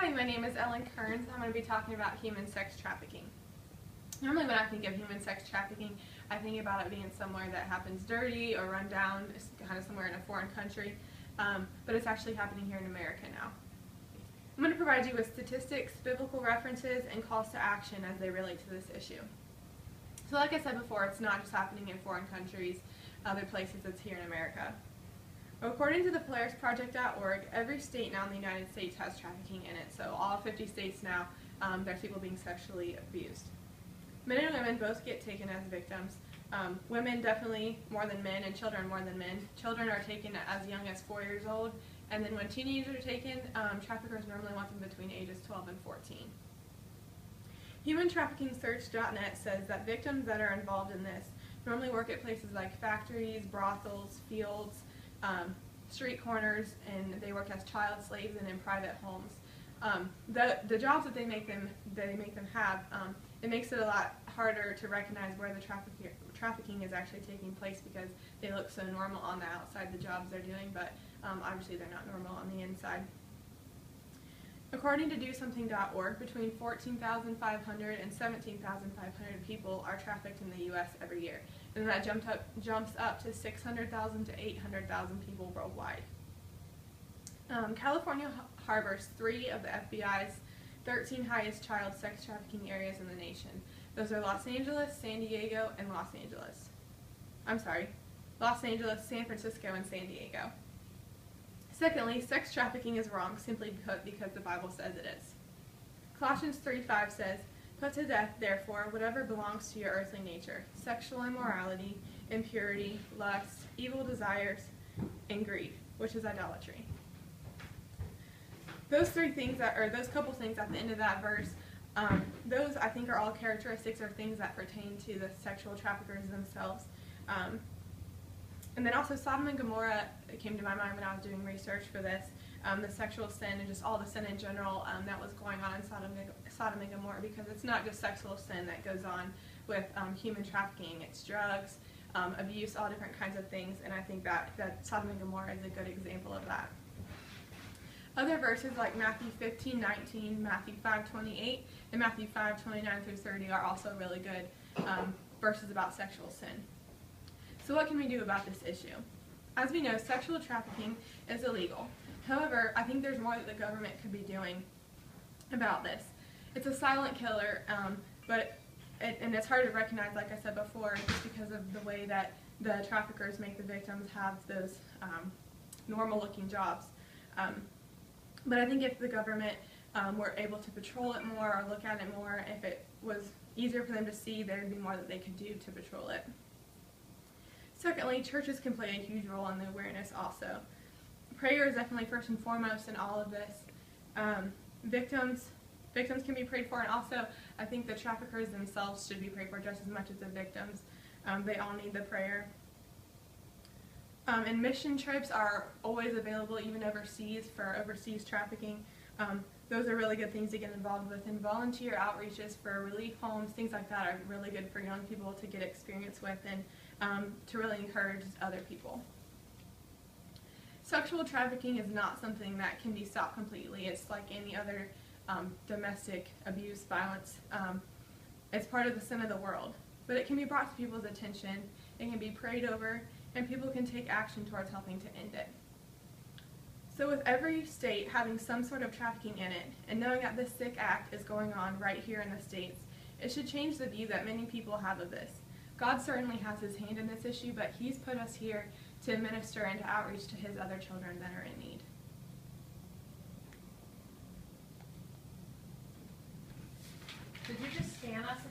Hi, my name is Ellen Kearns. I'm going to be talking about human sex trafficking. Normally when I think of human sex trafficking, I think about it being somewhere that happens dirty or run down, it's kind of somewhere in a foreign country, but it's actually happening here in America now. I'm going to provide you with statistics, biblical references, and calls to action as they relate to this issue. So like I said before, it's not just happening in foreign countries, other places, it's here in America. According to the PolarisProject.org, every state now in the United States has trafficking in it. So all 50 states now, there's people being sexually abused. Men and women both get taken as victims. Women definitely more than men, and children more than men. Children are taken as young as 4 years old, and then when teenagers are taken, traffickers normally want them between ages 12 and 14. HumanTraffickingSearch.net says that victims that are involved in this normally work at places like factories, brothels, fields, street corners, and they work as child slaves and in private homes. The jobs that they make them have, it makes it a lot harder to recognize where the trafficking is actually taking place because they look so normal on the outside, the jobs they're doing, but obviously they're not normal on the inside. According to DoSomething.org, between 14,500 and 17,500 people are trafficked in the U.S. every year, and that jumps up to 600,000 to 800,000 people worldwide. California harbors 3 of the FBI's 13 highest child sex trafficking areas in the nation. Those are Los Angeles, San Diego, and Los Angeles, San Francisco, and San Diego. Secondly, sex trafficking is wrong simply because the Bible says it is. Colossians 3:5 says, "Put to death, therefore, whatever belongs to your earthly nature, sexual immorality, impurity, lust, evil desires, and greed," which is idolatry. Those couple things at the end of that verse, those I think are all characteristics or things that pertain to the sexual traffickers themselves. And then also Sodom and Gomorrah came to my mind when I was doing research for this. The sexual sin and just all the sin in general that was going on in Sodom and Gomorrah, because it's not just sexual sin that goes on with human trafficking. It's drugs, abuse, all different kinds of things, and I think that Sodom and Gomorrah is a good example of that. Other verses like Matthew 15:19, Matthew 5:28, and Matthew 5:29 through 30 are also really good verses about sexual sin. So what can we do about this issue? As we know, sexual trafficking is illegal. However, I think there's more that the government could be doing about this. It's a silent killer, and it's hard to recognize, like I said before, just because of the way that the traffickers make the victims have those normal-looking jobs. But I think if the government were able to patrol it more or look at it more, if it was easier for them to see, there would be more that they could do to patrol it. Secondly, churches can play a huge role in the awareness also. Prayer is definitely first and foremost in all of this. Victims can be prayed for, and also I think the traffickers themselves should be prayed for just as much as the victims. They all need the prayer. And mission trips are always available, even overseas, for overseas trafficking. Those are really good things to get involved with, and volunteer outreaches for relief homes, things like that are really good for young people to get experience with and to really encourage other people. Sexual trafficking is not something that can be stopped completely. It's like any other domestic abuse, violence. It's part of the sin of the world. But it can be brought to people's attention, it can be prayed over, and people can take action towards helping to end it. So with every state having some sort of trafficking in it, and knowing that this sick act is going on right here in the States, it should change the view that many people have of this. God certainly has his hand in this issue, but he's put us here to minister and to outreach to his other children that are in need.